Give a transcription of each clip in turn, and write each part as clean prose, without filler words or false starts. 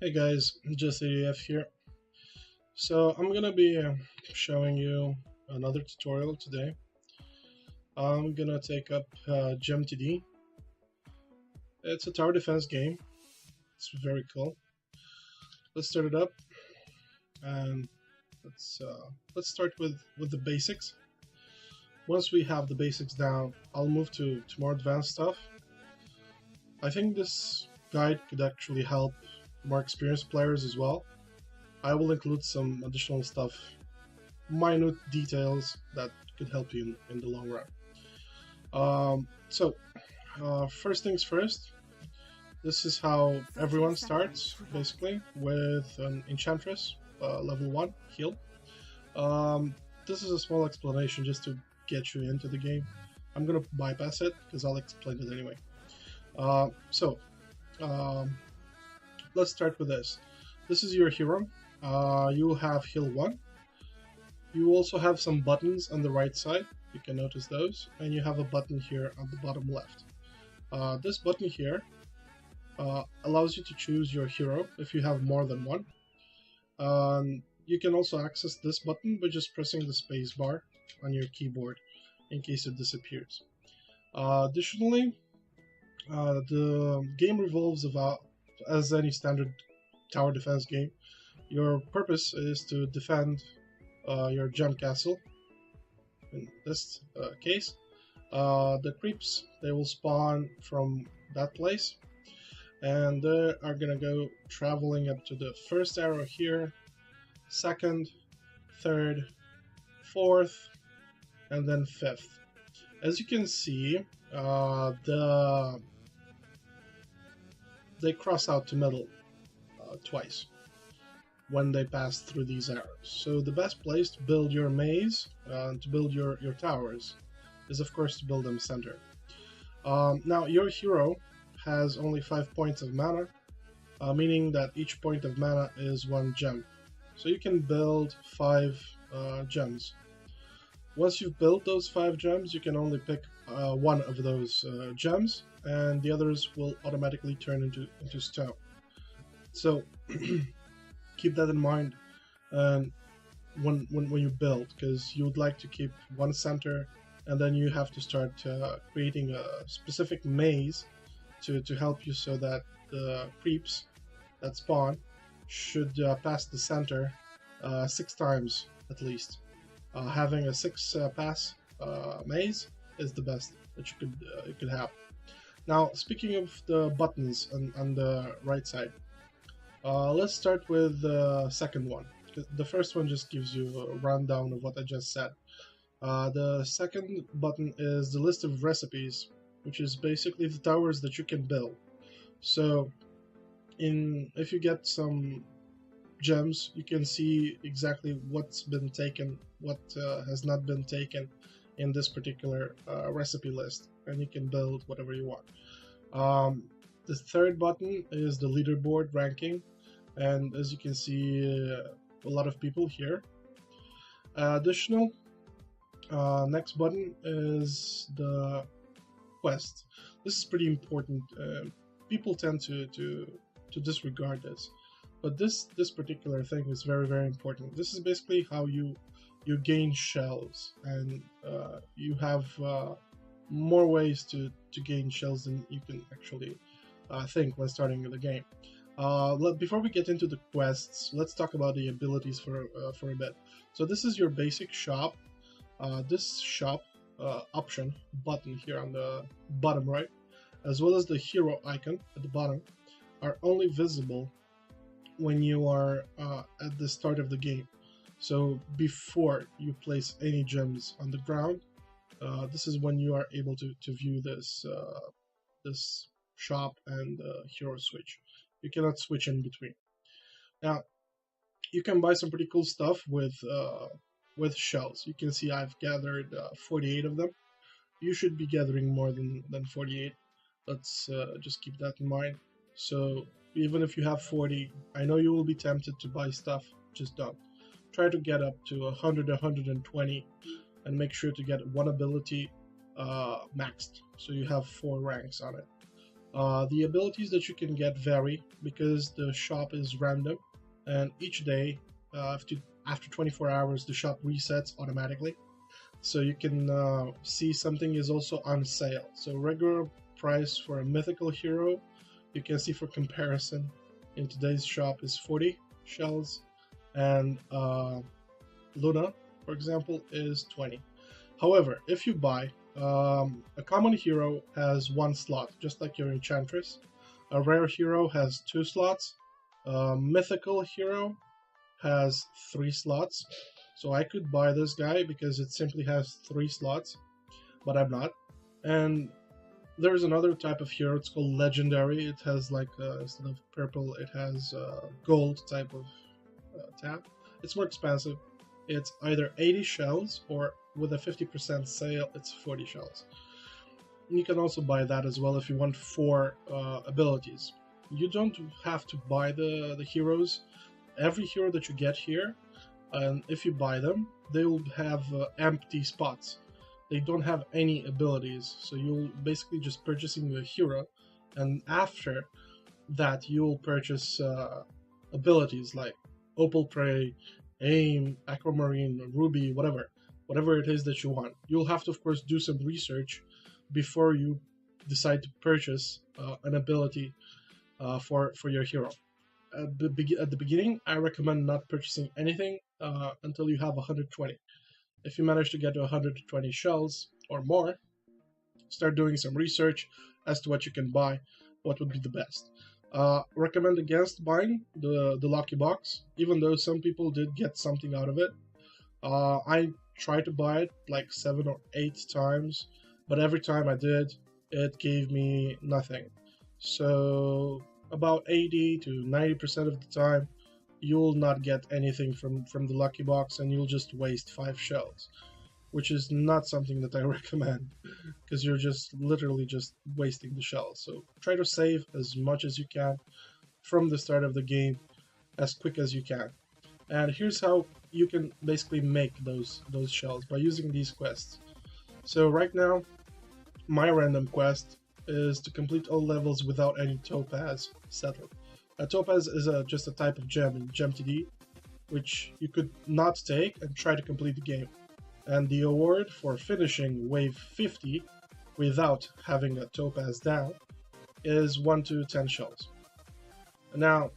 Hey guys, just AF here. So I'm gonna be showing you another tutorial today. I'm gonna take up Gem TD. It's a tower defense game. It's very cool. Let's start it up and let's start with the basics. Once we have the basics down, I'll move to more advanced stuff. I think this guide could actually help more experienced players as well. I will include some additional stuff, minute details that could help you in the long run. First things first, this is how everyone starts, basically, with an Enchantress, level 1, heal. This is a small explanation just to get you into the game. I'm gonna bypass it, because I'll explain it anyway. Uh, so, um, let's start with this. This is your hero. You will have heal 1. You also have some buttons on the right side. You can notice those. And you have a button here on the bottom left. This button here allows you to choose your hero if you have more than one. You can also access this button by just pressing the space bar on your keyboard in case it disappears. Additionally, the game revolves about, as any standard tower defense game, your purpose is to defend your gem castle. In this case, the creeps, they will spawn from that place, and they are gonna go traveling up to the first arrow here, second, third, fourth, and then fifth. As you can see, they cross out to middle twice when they pass through these arrows. So the best place to build your maze, to build your towers, is of course to build them center. Now your hero has only 5 points of mana, meaning that each point of mana is 1 gem. So you can build 5 gems. Once you've built those 5 gems, you can only pick one of those gems, and the others will automatically turn into stone. So keep that in mind when you build, because you would like to keep one center, and then you have to start creating a specific maze to help you, so that the creeps that spawn should pass the center 6 times at least. Having a 6 pass maze is the best that you could have. Now, speaking of the buttons on the right side, let's start with the second one. The first one just gives you a rundown of what I just said. The second button is the list of recipes, which is basically the towers that you can build. So, if you get some gems, you can see exactly what's been taken, what has not been taken in this particular recipe list, and you can build whatever you want. The third button is the leaderboard ranking, and as you can see, a lot of people here. Additional, next button is the quest. This is pretty important. People tend to disregard this, but this particular thing is very important. This is basically how you gain shells, and you have more ways to gain shells than you can actually think when starting the game. Before we get into the quests, let's talk about the abilities for a bit. So this is your basic shop. This shop option button here on the bottom right, as well as the hero icon at the bottom, are only visible when you are at the start of the game. So before you place any gems on the ground, this is when you are able to view this shop and hero switch. You cannot switch in between. Now, you can buy some pretty cool stuff with shells. You can see I've gathered 48 of them. You should be gathering more than 48. Let's just keep that in mind. So even if you have 40, I know you will be tempted to buy stuff, just don't. Try to get up to 100, 120, and make sure to get one ability maxed, so you have 4 ranks on it. The abilities that you can get vary because the shop is random, and each day, after 24 hours, the shop resets automatically. So you can see something is also on sale. So regular price for a mythical hero, you can see for comparison, in today's shop is 40 shells, and Luna, for example, is 20. However, if you buy a common hero has one slot, just like your Enchantress. A rare hero has 2 slots. A mythical hero has 3 slots. So I could buy this guy because it simply has 3 slots, but I'm not. And there's another type of hero, it's called Legendary. It has like, instead of purple, it has gold type of tap. It's more expensive. It's either 80 shells or with a 50% sale, it's 40 shells. You can also buy that as well if you want 4 abilities. You don't have to buy the heroes. Every hero that you get here, and if you buy them, they will have empty spots. They don't have any abilities, so you'll basically just purchasing a hero, and after that you'll purchase abilities like Opal Prey, Aim, Aquamarine, Ruby, whatever it is that you want. You'll have to, of course, do some research before you decide to purchase an ability for your hero. At the beginning, I recommend not purchasing anything until you have 120. If you manage to get to 120 shells or more, start doing some research as to what you can buy, what would be the best. Recommend against buying the lucky box, even though some people did get something out of it. I tried to buy it like 7 or 8 times, but every time I did, it gave me nothing. So about 80 to 90% of the time, you'll not get anything from the lucky box, and you'll just waste 5 shells, which is not something that I recommend, because you're just literally just wasting the shells. So try to save as much as you can from the start of the game, as quick as you can. And here's how you can basically make those shells, by using these quests. So right now, my random quest is to complete all levels without any topaz settled. A topaz is just a type of gem in GemTD, which you could not take and try to complete the game. And the award for finishing wave 50 without having a topaz down is 1 to 10 shells. Now,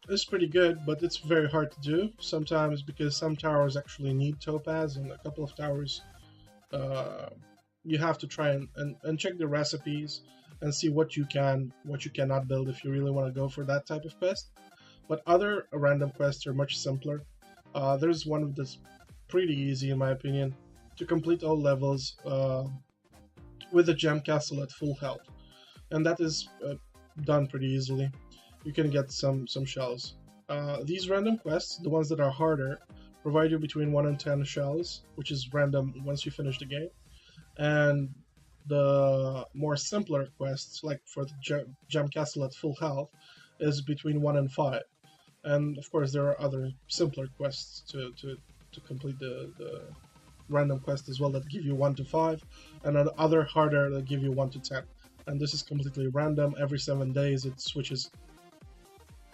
it's pretty good, but it's very hard to do sometimes because some towers actually need topaz, and a couple of towers you have to try and check the recipes and see what you cannot build if you really want to go for that type of quest. But other random quests are much simpler. There's one that's pretty easy in my opinion, to complete all levels with the gem castle at full health, and that is done pretty easily. You can get some shells. These random quests, the ones that are harder, provide you between 1 and 10 shells, which is random once you finish the game. And the more simpler quests, like for the gem castle at full health, is between 1 and 5. And of course there are other simpler quests to complete the random quest as well, that give you 1 to 5, and other harder that give you 1 to 10. And this is completely random. Every 7 days it switches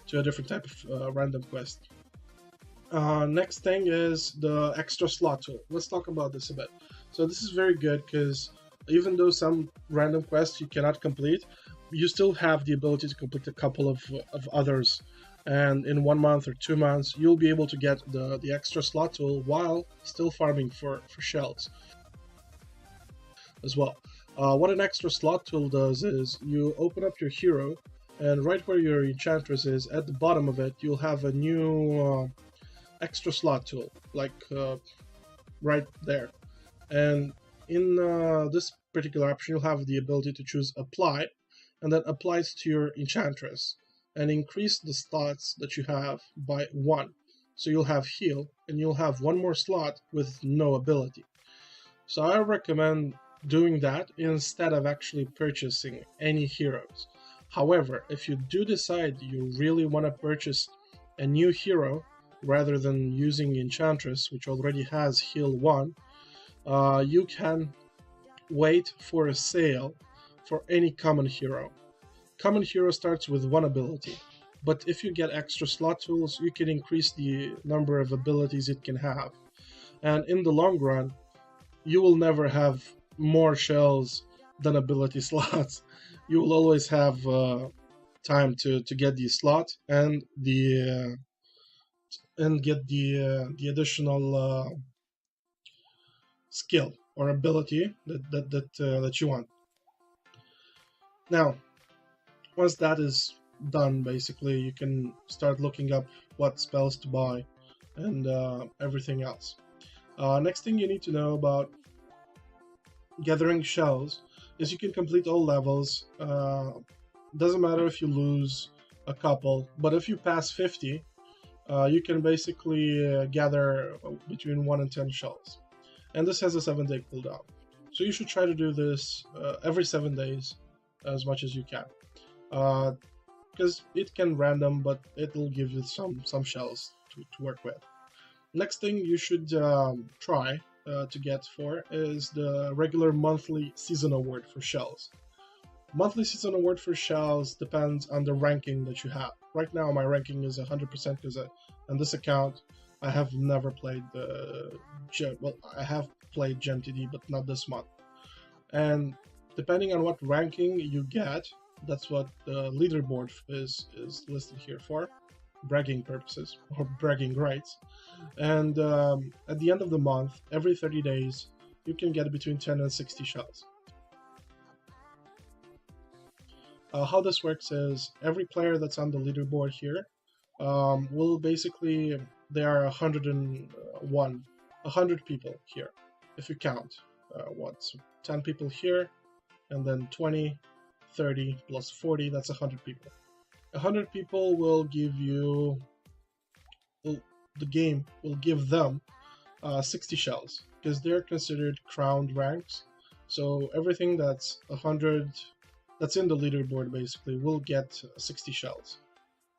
to a different type of random quest. Next thing is the extra slot tool. Let's talk about this a bit. So this is very good because even though some random quests you cannot complete, you still have the ability to complete a couple of others. And in 1 month or 2 months, you'll be able to get the extra slot tool while still farming for shells as well. What an extra slot tool does is you open up your hero, and right where your Enchantress is, at the bottom of it, you'll have a new extra slot tool, like right there. And in this particular option, you'll have the ability to choose Apply, and that applies to your Enchantress, and increase the slots that you have by 1. So you'll have Heal, and you'll have 1 more slot with no ability. So I recommend doing that instead of actually purchasing any heroes. However, if you do decide you really want to purchase a new hero rather than using Enchantress, which already has Heal 1, you can wait for a sale for any common hero. common hero starts with one ability, but if you get extra slot tools, you can increase the number of abilities it can have. And in the long run, you will never have more shells than ability slots. You will always have time to get the slot and get the additional skill or ability that you want. Now, once that is done, basically you can start looking up what spells to buy and everything else. Next thing you need to know about gathering shells is you can complete all levels. Doesn't matter if you lose a couple, but if you pass 50, you can basically gather between 1 and 10 shells. And this has a 7-day cooldown. So you should try to do this every 7 days as much as you can. Because it can random, but it will give you some shells to work with. Next thing you should try to get for is the regular monthly season award for shells. Monthly season award for shells depends on the ranking that you have. Right now my ranking is 100% because on this account I have never played I have played GemTD, but not this month. And depending on what ranking you get, that's what the leaderboard is listed here for, bragging purposes or bragging rights. And at the end of the month, every 30 days, you can get between 10 and 60 shells. How this works is every player that's on the leaderboard here will basically, there are 100 people here, if you count. So 10 people here, and then 20, 30 plus 40, that's 100 people. 100 people will give you, the game will give them 60 shells, because they're considered crowned ranks. So everything that's 100, that's in the leaderboard basically, will get 60 shells.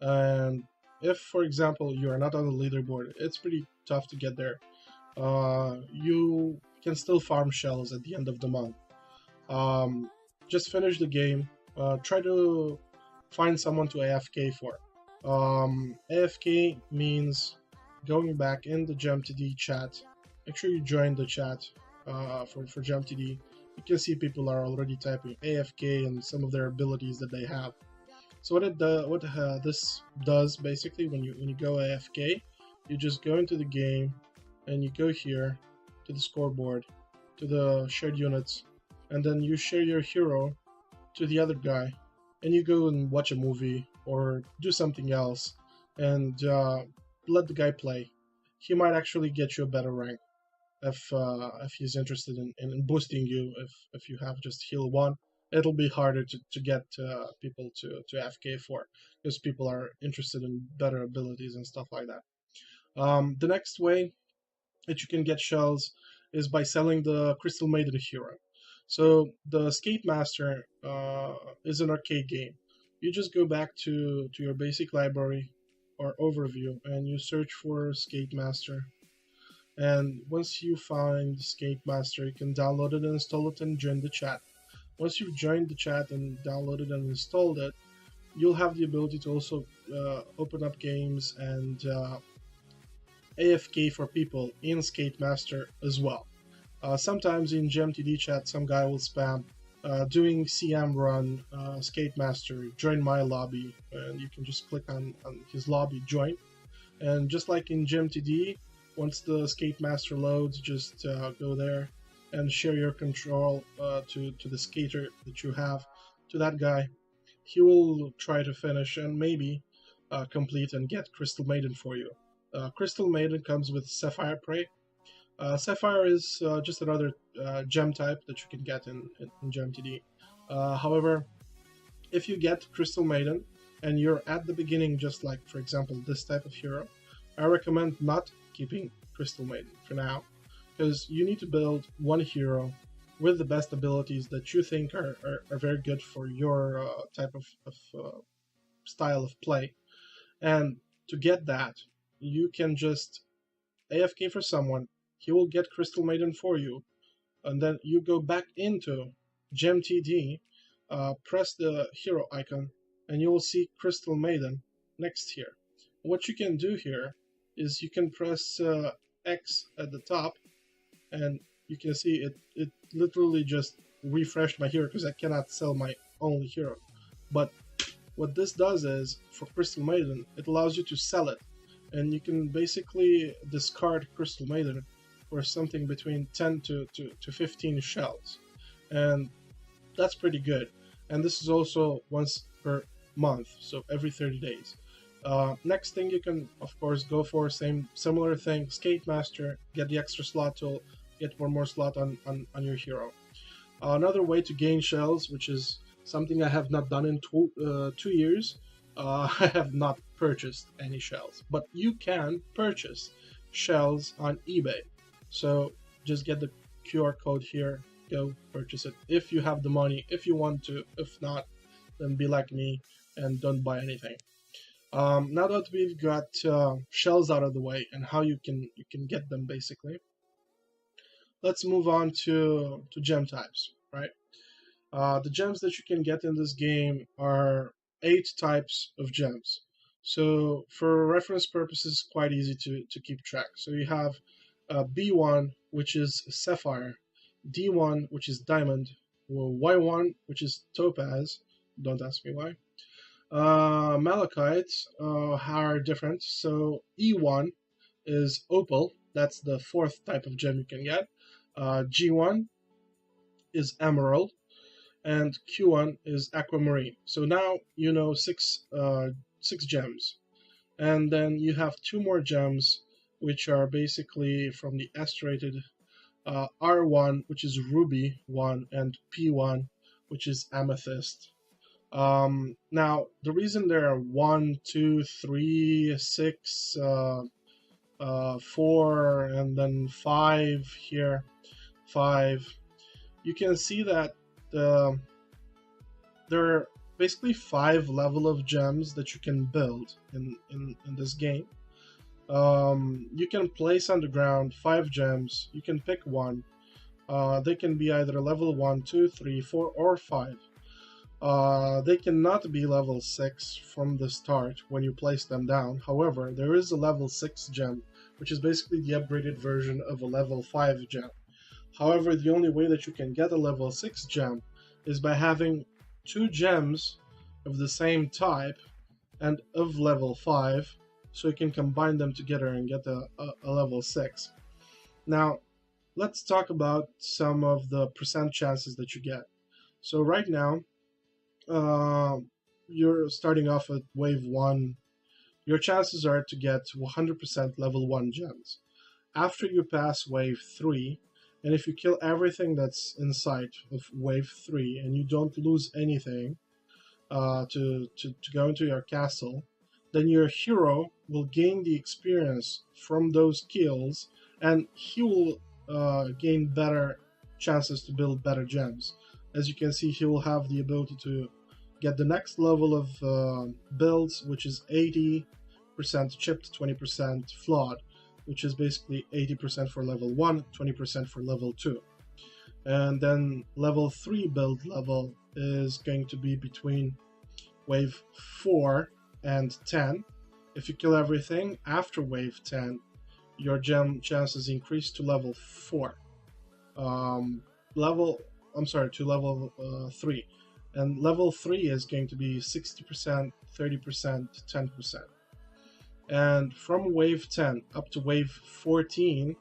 And if, for example, you are not on the leaderboard, it's pretty tough to get there. You can still farm shells at the end of the month. Just finish the game. Try to find someone to AFK for. AFK means going back in the GemTD chat. Make sure you join the chat for GemTD. You can see people are already typing AFK and some of their abilities that they have. So what this does basically, when you go AFK, you just go into the game and you go here to the scoreboard, to the shared units, and then you share your hero to the other guy, and you go and watch a movie or do something else and let the guy play. He might actually get you a better rank if he's interested in boosting you. If you have just heal 1, it'll be harder to get people to AFK for, because people are interested in better abilities and stuff like that. The next way that you can get shells is by selling the Crystal Maiden hero. So the Skate Master is an arcade game. You just go back to your basic library or overview and you search for Skate Master. And once you find Skate Master, you can download it and install it and join the chat. Once you've joined the chat and downloaded and installed it, you'll have the ability to also open up games and AFK for people in Skate Master as well. Sometimes in GemTD chat, some guy will spam doing CM run Skate Master, join my lobby, and you can just click on his lobby, join. And just like in GemTD, once the Skate Master loads, just go there and share your control to the skater that you have, to that guy. He will try to finish and maybe complete and get Crystal Maiden for you. Crystal Maiden comes with Sapphire Prey. Sapphire is just another gem type that you can get in GemTD. However, if you get Crystal Maiden and you're at the beginning, just like, for example, this type of hero, I recommend not keeping Crystal Maiden for now, because you need to build one hero with the best abilities that you think are very good for your type of style of play. And to get that, you can just AFK for someone, he will get Crystal Maiden for you, and then you go back into GemTD, press the hero icon, and you will see Crystal Maiden next here. What you can do here is you can press X at the top, and you can see it literally just refreshed my hero because I cannot sell my only hero. But what this does is, for Crystal Maiden, it allows you to sell it, and you can basically discard Crystal Maiden for something between 10 to 15 shells, and that's pretty good. And this is also once per month, so every 30 days. Next thing you can, of course, go for similar thing, Skate Master, get the extra slot tool, get one more slot on your hero. Another way to gain shells, which is something I have not done in 2 years, I have not purchased any shells, but you can purchase shells on eBay. So just get the QR code here, go purchase it if you have the money, if you want to. If not, then be like me and don't buy anything. Now that we've got shells out of the way and how you can get them, basically, let's move on to gem types, right? The gems that you can get in this game are 8 types of gems. So for reference purposes, quite easy to keep track. So you have B1, which is Sapphire, D1, which is Diamond, Y1, which is Topaz, don't ask me why. Malachite are different. So E1 is Opal, that's the 4th type of gem you can get. G1 is Emerald, and Q1 is Aquamarine. So now you know 6 gems. And then you have 2 more gems, which are basically from the S-rated R1, which is Ruby 1, and P1, which is Amethyst. Now, the reason there are 1, 2, 3, 6, 4, and then 5 here, 5, you can see that there are basically 5 level of gems that you can build in this game. You can place on the ground 5 gems. You can pick one. They can be either level 1, 2, 3, 4, or 5. They cannot be level 6 from the start when you place them down. However, there is a level 6 gem, which is basically the upgraded version of a level 5 gem. However, the only way that you can get a level 6 gem is by having 2 gems of the same type and of level 5, so you can combine them together and get a level 6. Now, let's talk about some of the percent chances that you get. So right now, you're starting off at wave 1. Your chances are to get 100% level 1 gems. After you pass wave 3, and if you kill everything that's in sight of wave 3 and you don't lose anything to go into your castle, then your hero will gain the experience from those kills, and he will gain better chances to build better gems. As you can see, he will have the ability to get the next level of builds, which is 80% chipped, 20% flawed, which is basically 80% for level 1, 20% for level 2. And then level 3 build level is going to be between wave 4 and 10. If you kill everything after wave 10, your gem chances increase to level 4. To level 3. And level 3 is going to be 60%, 30%, 10%. And from wave 10 up to wave 14,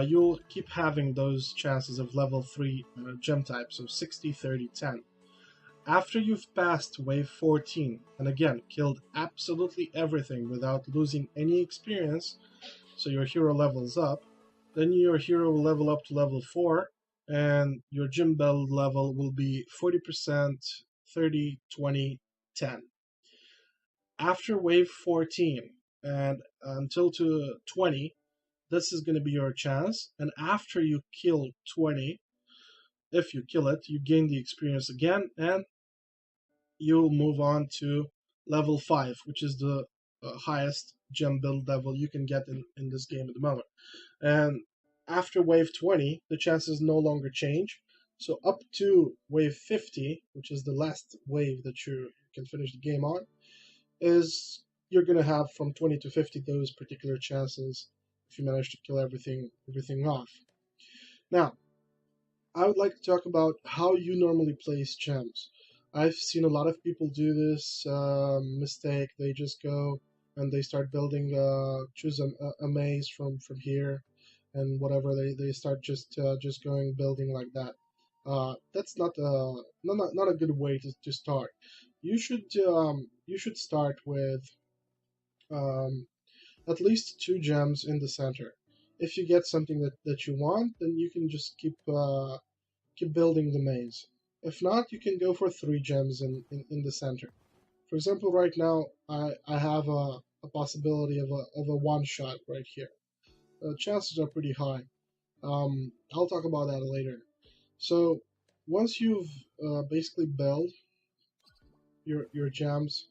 you'll keep having those chances of level 3 gem types, so 60, 30, 10. After you've passed wave 14, and again, killed absolutely everything without losing any experience, so your hero levels up, then your hero will level up to level 4, and your gem build level will be 40%, 30, 20, 10. After wave 14 and until to 20, this is going to be your chance, and after you kill 20, if you kill it, you gain the experience again, and you'll move on to level 5, which is the highest gem build level you can get in this game at the moment. And after wave 20, the chances no longer change. So up to wave 50, which is the last wave that you can finish the game on, is you're gonna have from 20 to 50 those particular chances if you manage to kill everything off. Now, I would like to talk about how you normally place gems. I've seen a lot of people do this mistake. They just go and they start building, choose a maze from here, and whatever they start just going building like that. That's not a good way to start. You should start with um, at least 2 gems in the center. If you get something that you want, then you can just keep building the maze. If not, you can go for 3 gems in the center. For example, right now I have a possibility of a one shot right here. Chances are pretty high. I'll talk about that later. So once you've basically built your gems,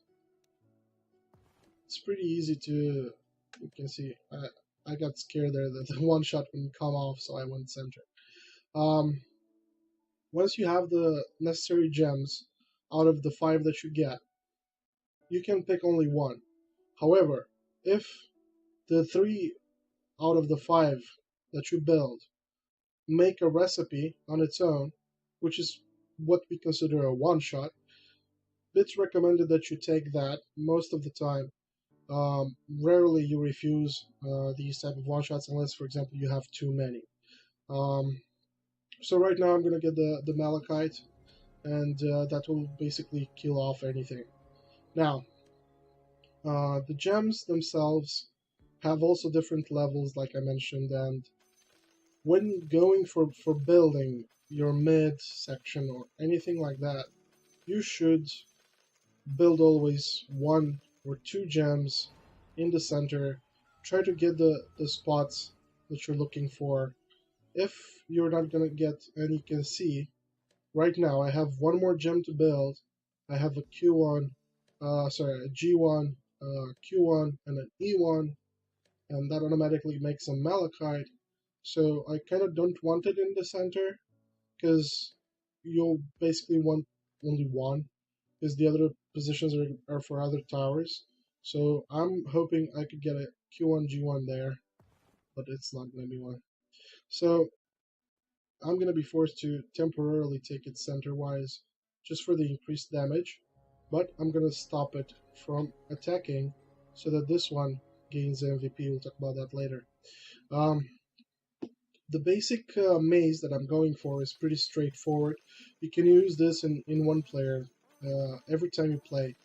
it's pretty easy to. You can see I got scared there that the one shot wouldn't come off, so I went center. Um, Once you have the necessary gems out of the 5 that you get, you can pick only one. However, if the 3 out of the 5 that you build make a recipe on its own, which is what we consider a one shot, it's recommended that you take that most of the time. Rarely you refuse these type of one shots unless, for example, you have too many. Um, so right now I'm gonna get the malachite, and that will basically kill off anything. Now, the gems themselves have also different levels, like I mentioned, and when going for building your mid section or anything like that, you should build always 1 or 2 gems in the center. Try to get the spots that you're looking for. If you're not gonna get, and you can see right now I have 1 more gem to build. I have a Q1, sorry, a G1, Q1, and an E1, and that automatically makes a malachite. So I kind of don't want it in the center because you'll basically want only one, because the other positions are for other towers. So I'm hoping I could get a Q1 G1 there, but it's not going to be one. So I'm going to be forced to temporarily take it center-wise just for the increased damage, but I'm going to stop it from attacking so that this one gains MVP. We'll talk about that later. The basic maze that I'm going for is pretty straightforward. You can use this in one player every time you play.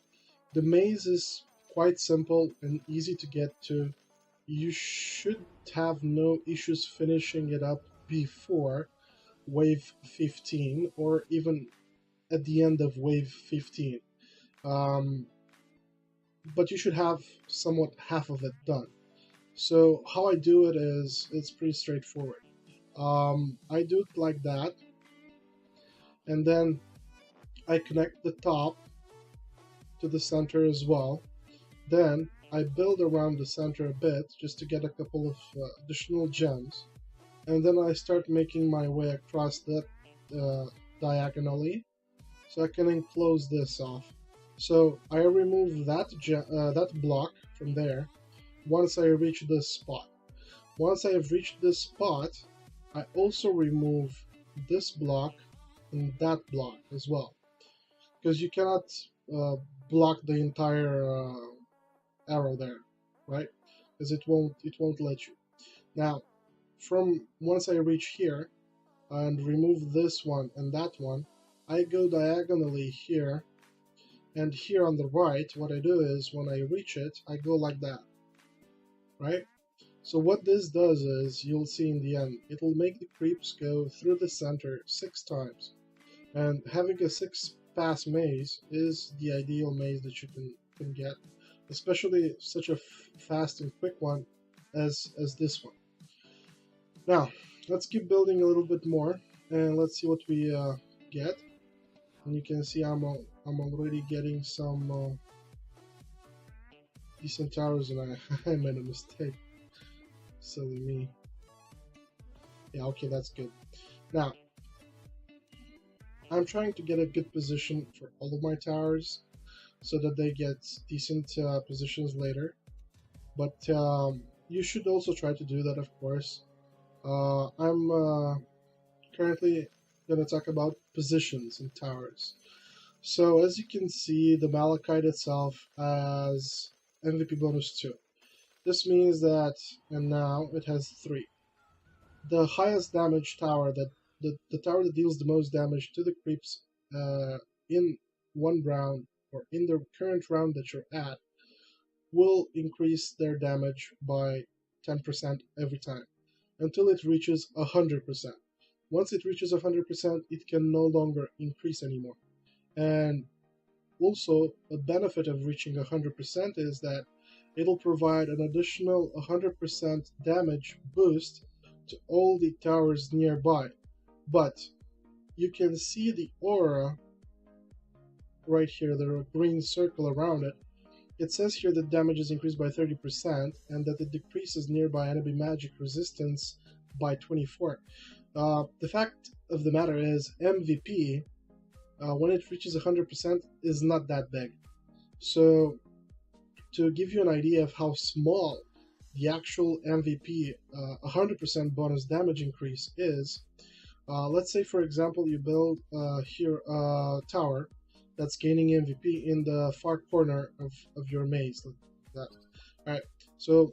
The maze is quite simple and easy to get to. You should have no issues finishing it up before wave 15 or even at the end of wave 15. But you should have somewhat half of it done. So how I do it is it's pretty straightforward. I do it like that, and then I connect the top to the center as well. Then I build around the center a bit just to get a couple of additional gems, and then I start making my way across that diagonally so I can enclose this off. So I remove that block from there once I reach this spot. Once I have reached this spot, I also remove this block and that block as well, because you cannot block the entire arrow there, right? Because it won't let you. Now, from once I reach here and remove this one and that one, I go diagonally here, and here on the right, what I do is when I reach it, I go like that, right? So what this does is, you'll see in the end, it'll make the creeps go through the center 6 times. And having a 6-pass maze is the ideal maze that you can get, especially such a fast and quick one as this one. Now, let's keep building a little bit more, and let's see what we get. And you can see I'm already getting some decent towers, and I made a mistake. Silly me. Yeah, okay, that's good. Now, I'm trying to get a good position for all of my towers so that they get decent positions later. But you should also try to do that, of course. I'm currently going to talk about positions in towers. So as you can see, the Malachite itself has MVP bonus 2. This means that, and now it has 3. The highest damage tower, the tower that deals the most damage to the creeps in one round, or in the current round that you're at, will increase their damage by 10% every time, until it reaches 100%. Once it reaches 100%, it can no longer increase anymore. And also, a benefit of reaching 100% is that it'll provide an additional 100% damage boost to all the towers nearby. But you can see the aura right here, the green circle around it. It says here that damage is increased by 30% and that it decreases nearby enemy magic resistance by 24. The fact of the matter is MVP, when it reaches 100%, is not that big. So to give you an idea of how small the actual MVP 100% bonus damage increase is, let's say, for example, you build here a tower that's gaining MVP in the far corner of your maze. Like that. All right. So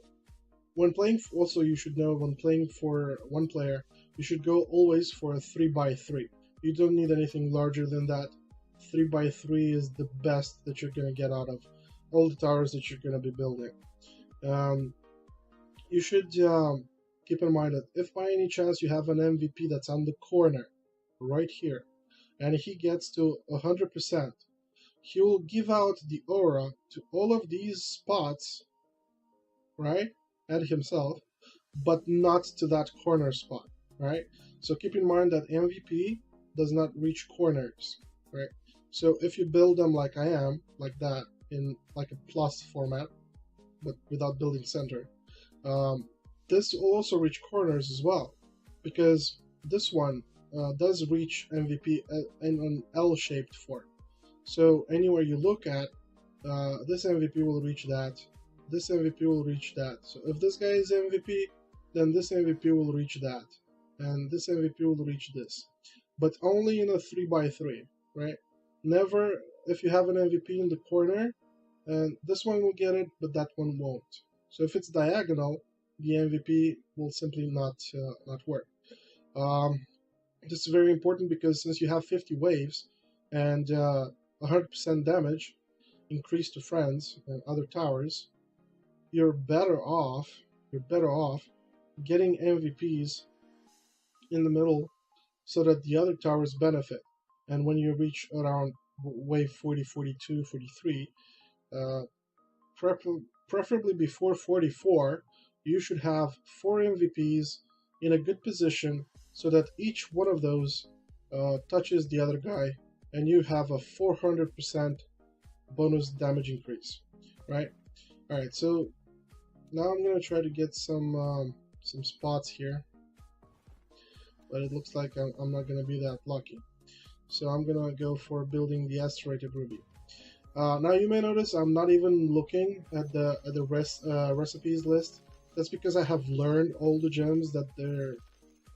when playing, also you should know when playing for one player, you should go always for a 3x3. You don't need anything larger than that. 3x3 is the best that you're gonna get out of all the towers that you're gonna be building. You should keep in mind that if by any chance you have an MVP that's on the corner, right here, and he gets to 100%, he will give out the aura to all of these spots, right, and himself, but not to that corner spot, right? So keep in mind that MVP does not reach corners, right? So if you build them like I am, like that, in like a plus format, but without building center, this will also reach corners as well, because this one does reach MVP in an L-shaped form. So anywhere you look at, this MVP will reach that, this MVP will reach that. So if this guy is MVP, then this MVP will reach that, and this MVP will reach this. But only in a 3x3, right? Never, if you have an MVP in the corner, and this one will get it, but that one won't. So if it's diagonal, the MVP will simply not work. This is very important because since you have 50 waves and 100% damage increased to friends and other towers, you're better off getting MVPs in the middle so that the other towers benefit. And when you reach around wave 40, 42, 43, preferably before 44, you should have 4 MVPs in a good position so that each one of those touches the other guy, and you have a 400% bonus damage increase, right? All right, so now I'm gonna try to get some spots here, but it looks like I'm not gonna be that lucky. So I'm gonna go for building the Asteroided Ruby. Now you may notice I'm not even looking at the recipes list. That's because I have learned all the gems that there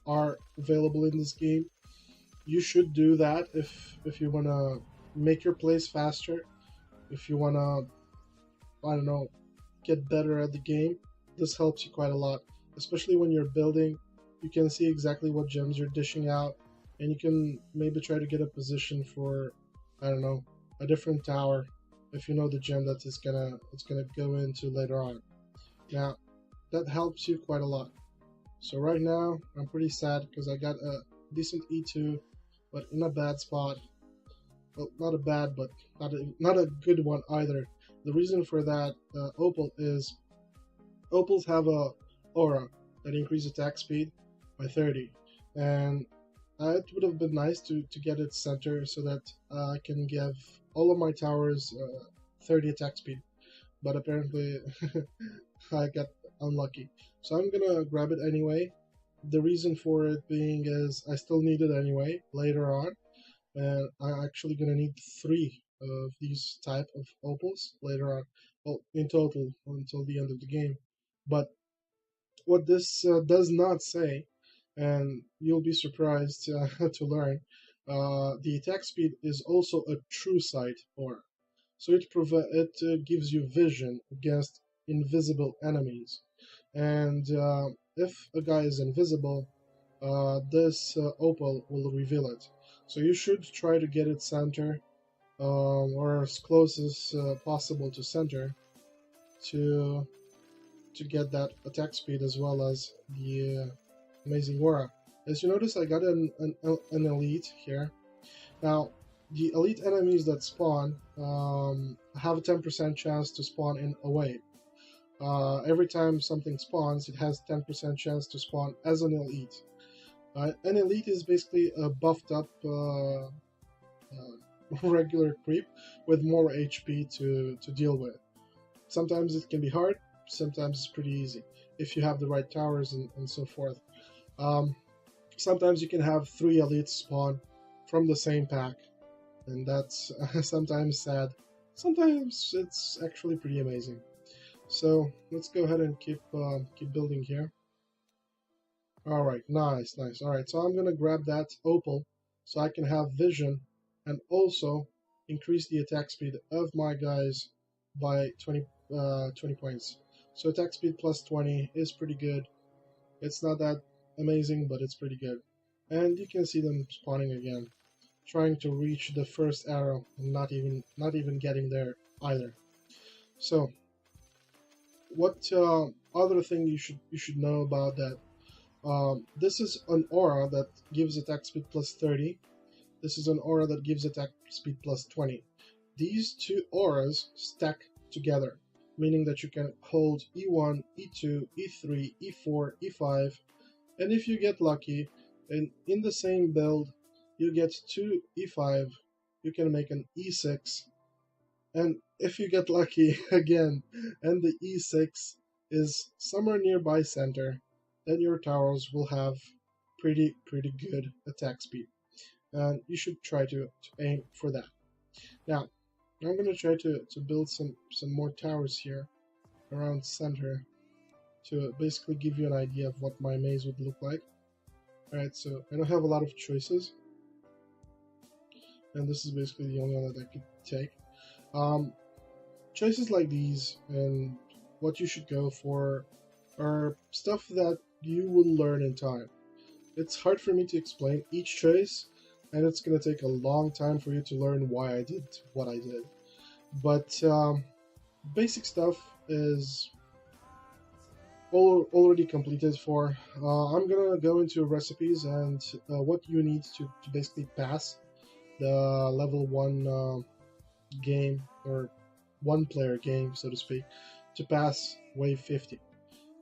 are available in this game. You should do that if you wanna make your plays faster, if you wanna, I don't know, get better at the game. This helps you quite a lot, especially when you're building. You can see exactly what gems you're dishing out, and you can maybe try to get a position for, I don't know, a different tower if you know the gem that it's gonna go into later on. Now that helps you quite a lot. So right now I'm pretty sad because I got a decent E2, but in a bad spot. Well, not a bad, but not a good one either. The reason for that, opal, is opals have a aura that increases attack speed by 30, and it would have been nice to get its center so that I can give all of my towers 30 attack speed, but apparently I got unlucky. So I'm gonna grab it anyway. The reason for it being is I still need it anyway later on, and I'm actually gonna need 3 of these type of opals later on. Well, in total until the end of the game. But what this does not say, and you'll be surprised to learn, the attack speed is also a true sight aura. So it gives you vision against invisible enemies, and if a guy is invisible, this opal will reveal it. So you should try to get it center, or as close as possible to center, to get that attack speed as well as the amazing aura. As you notice, I got an elite here. Now, the elite enemies that spawn have a 10% chance to spawn in a wave. Every time something spawns, it has 10% chance to spawn as an elite. An elite is basically a buffed up regular creep with more HP to deal with. Sometimes it can be hard, sometimes it's pretty easy if you have the right towers and so forth. Sometimes you can have 3 elites spawn from the same pack, and that's sometimes sad. Sometimes it's actually pretty amazing. So let's go ahead and keep building here. All right, nice. All right, so I'm gonna grab that opal so I can have vision and also increase the attack speed of my guys by 20 points. So attack speed plus 20 is pretty good. It's not that amazing, but it's pretty good. And you can see them spawning again, trying to reach the first arrow and not even getting there either. So what other thing you should know about that? This is an aura that gives attack speed plus 30. This is an aura that gives attack speed plus 20. These 2 auras stack together, meaning that you can hold E1, E2, E3, E4, E5, and if you get lucky, and in the same build, you get 2 E5, you can make an E6, and if you get lucky again, and the E6 is somewhere nearby center, then your towers will have pretty good attack speed, and you should try to aim for that. Now, I'm going to try to build some more towers here around center to basically give you an idea of what my maze would look like. Alright, so I don't have a lot of choices, and this is basically the only one that I could take. Choices like these and what you should go for are stuff that you will learn in time. It's hard for me to explain each choice, and it's going to take a long time for you to learn why I did what I did. But basic stuff is already completed for. I'm gonna go into recipes and what you need to basically pass the level 1 game, or 1-player game, so to speak, to pass wave 50.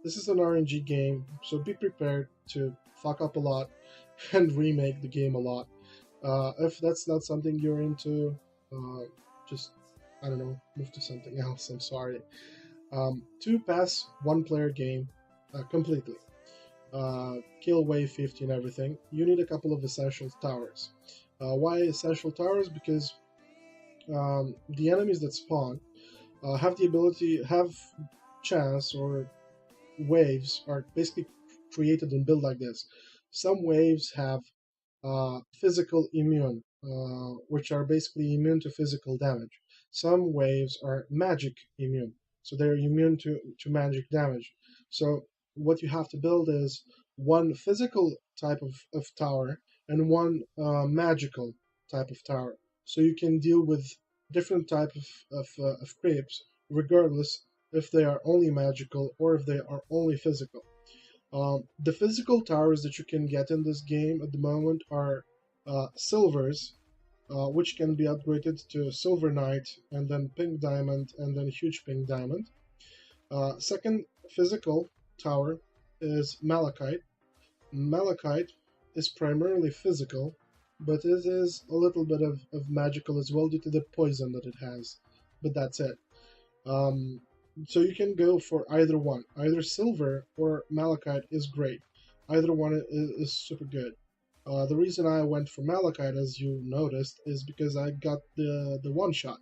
This is an RNG game, so be prepared to fuck up a lot and remake the game a lot. If that's not something you're into, just, I don't know, move to something else. I'm sorry. To pass 1-player game completely, kill wave 50 and everything, you need a couple of essential towers. Why essential towers? Because the enemies that spawn have the ability, have chance, or waves are basically created and built like this. Some waves have physical immune, which are basically immune to physical damage. Some waves are magic immune, so they're immune to magic damage. So what you have to build is 1 physical type of tower and 1 magical type of tower, so you can deal with different type of creeps, regardless if they are only magical or if they are only physical. The physical towers that you can get in this game at the moment are silvers, which can be upgraded to Silver Knight, and then Pink Diamond, and then Huge Pink Diamond. Second physical tower is Malachite. Malachite is primarily physical, but it is a little bit of magical as well due to the poison that it has, but that's it. So you can go for either one. Either silver or malachite is great. Either one is super good. The reason I went for Malachite, as you noticed, is because I got the one shot,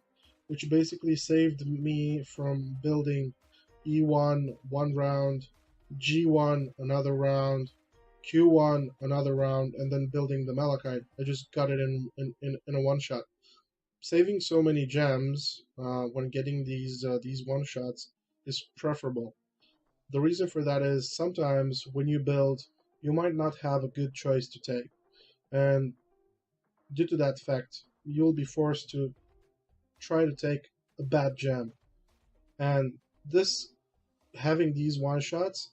which basically saved me from building E1 one round, G1 another round, Q1 another round, and then building the Malachite. I just got it in a one shot. Saving so many gems when getting these one shots is preferable. The reason for that is sometimes when you build, you might not have a good choice to take, and due to that fact, you'll be forced to try to take a bad gem. And this having these one shots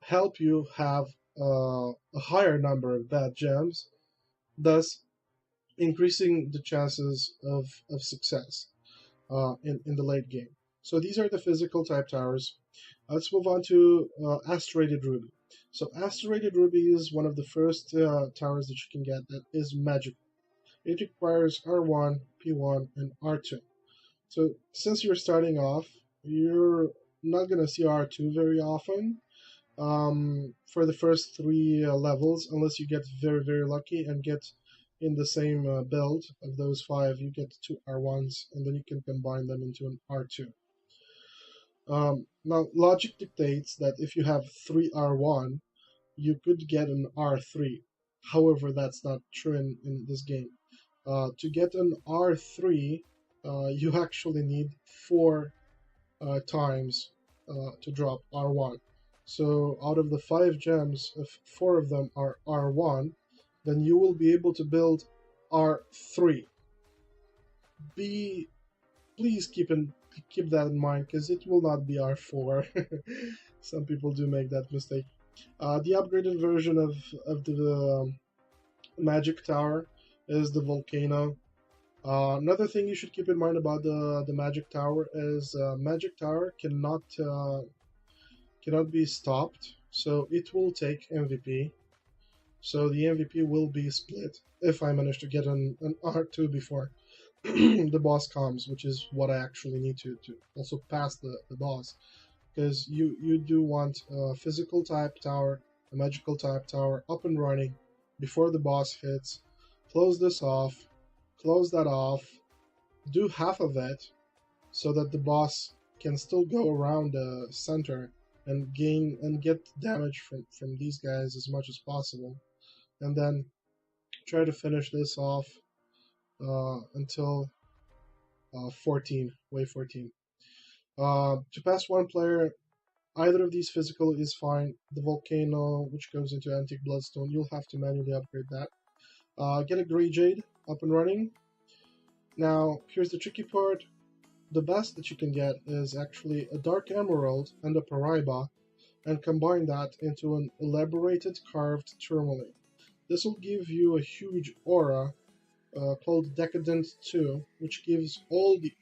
help you have a higher number of bad gems, thus increasing the chances of success in the late game. So these are the physical type towers. Let's move on to Asteroided Ruby. So Asteroided Ruby is one of the first towers that you can get that is magic. It requires R1, P1, and R2. So since you're starting off, you're not going to see R2 very often for the first three levels, unless you get very, very lucky and get in the same build of those five, you get two R1s, and then you can combine them into an R2. Now, logic dictates that if you have three R1, you could get an R3. However, that's not true in this game. To get an R3, you actually need four times to drop R1. So out of the 5 gems, if 4 of them are R1, then you will be able to build R3. Please keep that in mind, because it will not be R4. Some people do make that mistake. The upgraded version of the Magic Tower is the Volcano. Another thing you should keep in mind about the Magic Tower is Magic Tower cannot be stopped, so it will take MVP. So the MVP will be split if I manage to get an R2 before the boss comes, which is what I actually need to also pass the boss, because you do want a physical type tower, a magical type tower up and running before the boss hits. Close this off, close that off, do half of it so that the boss can still go around the center and gain and get damage from these guys as much as possible, and then try to finish this off until 14, wave 14. To pass one player, either of these physical is fine. The Volcano, which goes into Antique Bloodstone, you'll have to manually upgrade that. Get a Grey Jade up and running. Now, here's the tricky part. The best that you can get is actually a Dark Emerald and a Paraiba, and combine that into an elaborated carved tourmaline. This will give you a huge aura called Decadent 2, which gives all the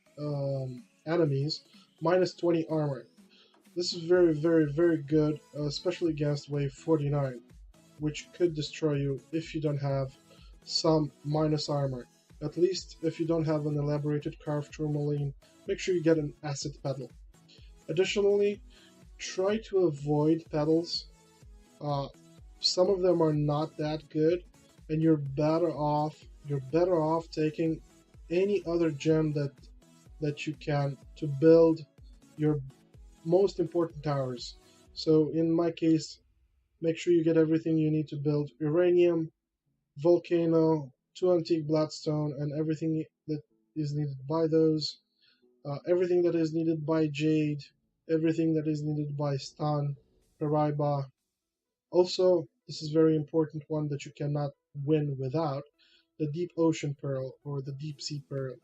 enemies minus 20 armor. This is very, very, very good, especially against wave 49, which could destroy you if you don't have some minus armor. At least if you don't have an elaborated carved tourmaline, make sure you get an acid pedal. Additionally, try to avoid pedals. Some of them are not that good, and you're better off taking any other gem that you can to build your most important towers. So in my case, make sure you get everything you need to build Uranium, Volcano, 2 Antique Bloodstone, and everything that is needed by those, everything that is needed by Jade, everything that is needed by Stun, Paraiba. Also, this is very important one that you cannot win without, the Deep Ocean Pearl or the Deep Sea Pearl.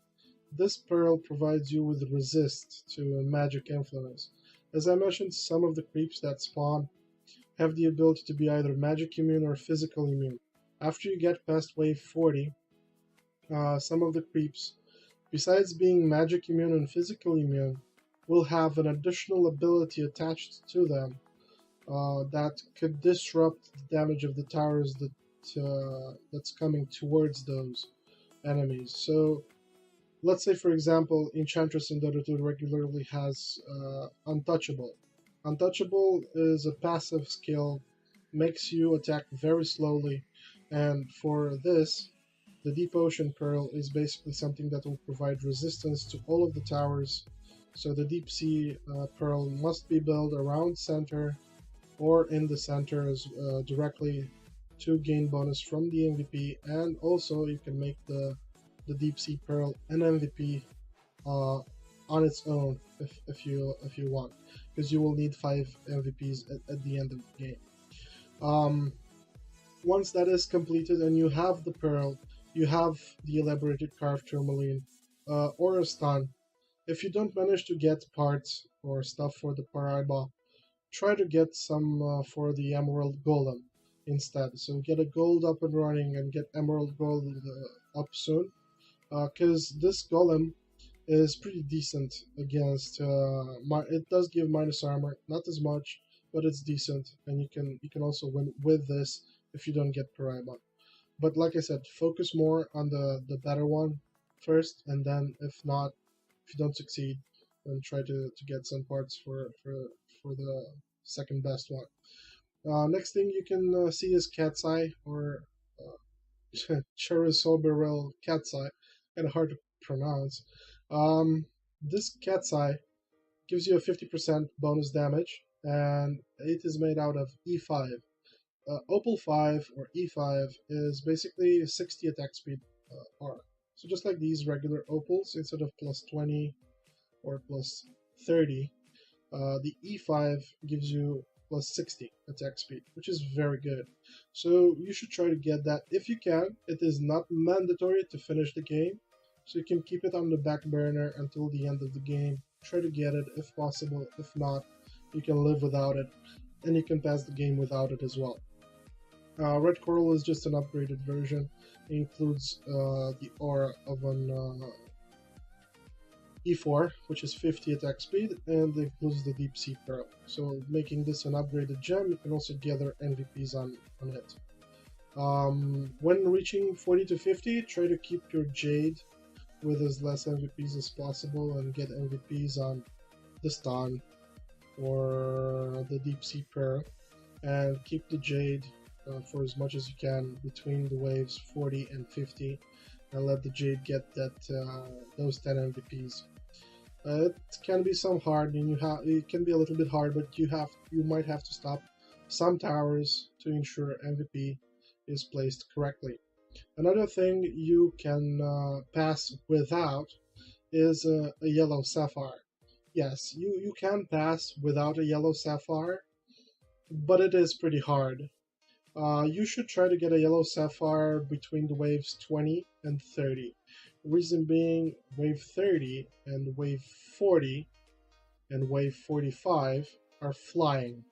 This pearl provides you with resist to magic influence. As I mentioned, some of the creeps that spawn have the ability to be either magic immune or physical immune. After you get past wave 40, some of the creeps, besides being magic immune and physical immune, will have an additional ability attached to them that could disrupt the damage of the towers that's coming towards those enemies. So let's say, for example, Enchantress in Dota 2 regularly has Untouchable. Untouchable is a passive skill, makes you attack very slowly, And for this, the Deep Ocean Pearl is basically something that will provide resistance to all of the towers. So the Deep Sea Pearl must be built around center or in the centers directly to gain bonus from the MVP, and also you can make the Deep Sea Pearl an MVP on its own if you want, because you will need 5 MVPs at the end of the game. Um, Once that is completed and you have the pearl, you have the elaborated carved tourmaline or a stun. If you don't manage to get parts or stuff for the Paraiba, try to get some for the Emerald Golem instead. So get a gold up and running and get Emerald Gold up soon, because this Golem is pretty decent against. It does give minus armor, not as much, but it's decent, and you can also win with this if you don't get Paraiba. But like I said, focus more on the better one first, and then if you don't succeed, then try to get some parts for the second best one. Next thing you can see is Cat's Eye, or Charisoberil Cat's Eye, kind of hard to pronounce. This Cat's Eye gives you a 50% bonus damage, and it is made out of E5. Opal 5 or E5 is basically 60 attack speed aura. So just like these regular opals, instead of plus 20 or plus 30, the E5 gives you plus 60 attack speed, which is very good. So you should try to get that if you can. It is not mandatory to finish the game, so you can keep it on the back burner until the end of the game. Try to get it if possible. If not, you can live without it, and you can pass the game without it as well. Red Coral is just an upgraded version. It includes the aura of an E4, which is 50 attack speed, and it includes the Deep Sea Pearl. So making this an upgraded gem, you can also gather MVPs on it. When reaching 40 to 50, try to keep your Jade with as less MVPs as possible and get MVPs on the Stun or the Deep Sea Pearl, and keep the Jade for as much as you can between the waves 40 and 50, and let the Jade get those 10 MVPs. It can be some hard, and it can be a little bit hard, but you might have to stop some towers to ensure MVP is placed correctly. Another thing you can pass without is a yellow sapphire. Yes, you can pass without a yellow sapphire, but it is pretty hard. You should try to get a yellow sapphire between the waves 20 and 30. Reason being, wave 30 and wave 40 and wave 45 are flying.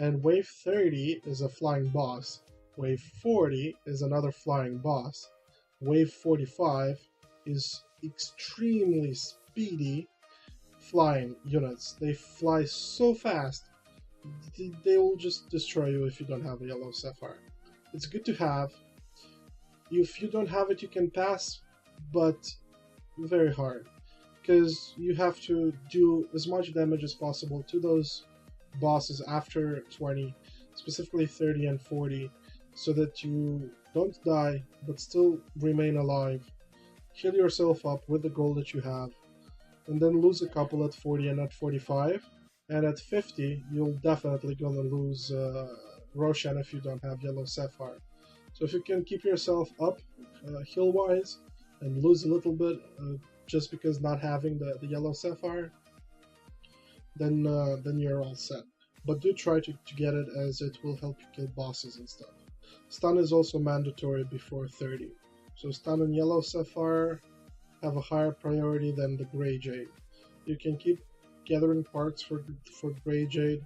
And wave 30 is a flying boss. Wave 40 is another flying boss. Wave 45 is extremely speedy flying units. They fly so fast, they will just destroy you if you don't have a yellow sapphire. It's good to have. If you don't have it, you can pass, but very hard, because you have to do as much damage as possible to those bosses after 20, specifically 30 and 40, so that you don't die but still remain alive. Heal yourself up with the gold that you have, and then lose a couple at 40 and at 45, and at 50 you'll definitely gonna lose Roshan if you don't have yellow sapphire. So if you can keep yourself up heal wise and lose a little bit just because not having the yellow sapphire, then you're all set. But do try to get it, as it will help you kill bosses and stuff. Stun is also mandatory before 30. So stun and yellow sapphire have a higher priority than the gray jade. You can keep gathering parts for gray jade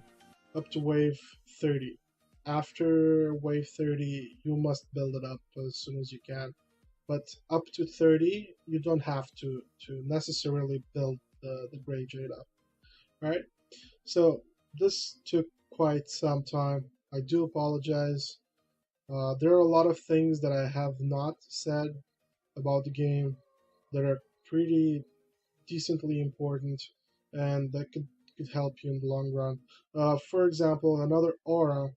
up to wave 30. After wave 30, you must build it up as soon as you can. But up to 30, you don't have to necessarily build the gray jade up. Right? So this took quite some time. I do apologize. There are a lot of things that I have not said about the game that are pretty decently important and that could help you in the long run. For example, another aura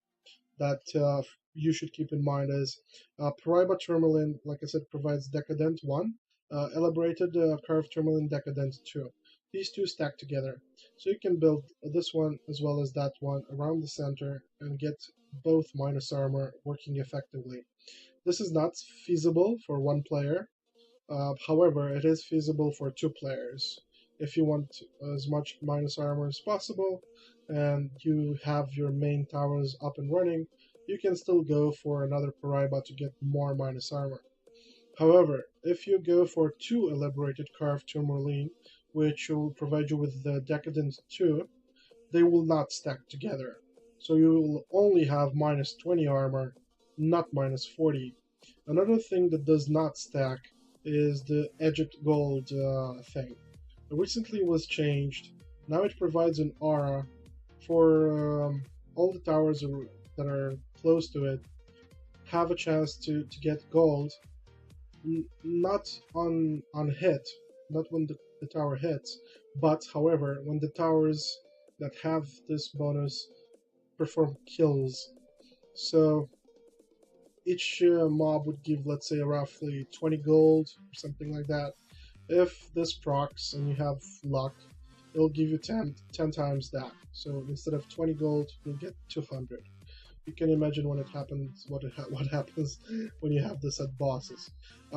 that you should keep in mind is Paraiba Tourmaline, like I said, provides Decadent 1, Elaborated Carved Tourmaline Decadent 2. These two stack together. So you can build this one as well as that one around the center and get both minus armor working effectively. This is not feasible for one player, however, it is feasible for two players. If you want as much minus armor as possible and you have your main towers up and running, you can still go for another Paraiba to get more minus armor. However, if you go for two elaborated carved tourmaline, which will provide you with the Decadent 2, they will not stack together. So you will only have minus 20 armor, not minus 40. Another thing that does not stack is the Egypt Gold thing. It recently was changed. Now it provides an aura for all the towers that are close to it have a chance to get gold, not on hit, not when the tower hits, but however when the towers that have this bonus perform kills. So each mob would give, let's say, roughly 20 gold or something like that. If this procs and you have luck, it'll give you 10 times that. So instead of 20 gold, you'll get 200. You can imagine when it happens, what happens when you have this at bosses.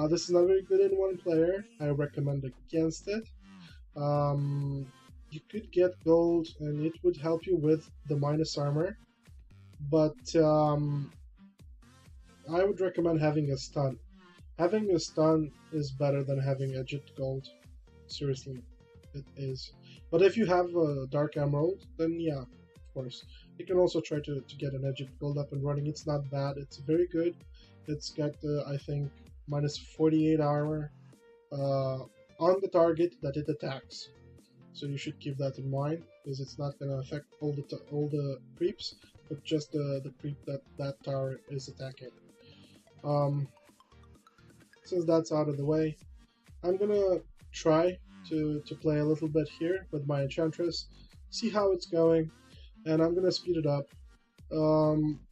This is not very good in one player. I recommend against it. You could get gold and it would help you with the minus armor, but I would recommend having a stun. Having a stun is better than having Egypt Gold. Seriously, it is. But if you have a Dark Emerald, then yeah, of course. You can also try to get an Egypt Gold up and running. It's not bad. It's very good. It's got, I think, minus 48 armor on the target that it attacks. So you should keep that in mind, because it's not going to affect all the creeps, but just the creep that tower is attacking. Since that's out of the way, I'm gonna try to play a little bit here with my Enchantress, see how it's going, and I'm gonna speed it up.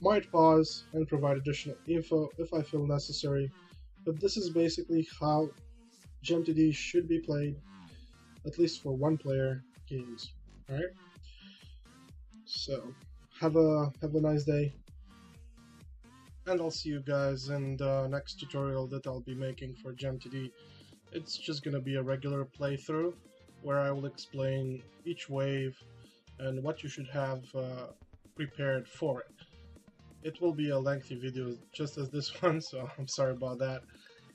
Might pause and provide additional info if I feel necessary, but this is basically how GMTD should be played, at least for one player games. Alright? So, have a nice day. And I'll see you guys in the next tutorial that I'll be making for GMTD. It's just gonna be a regular playthrough where I will explain each wave and what you should have prepared for it. It will be a lengthy video just as this one, so I'm sorry about that.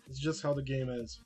It's just how the game is.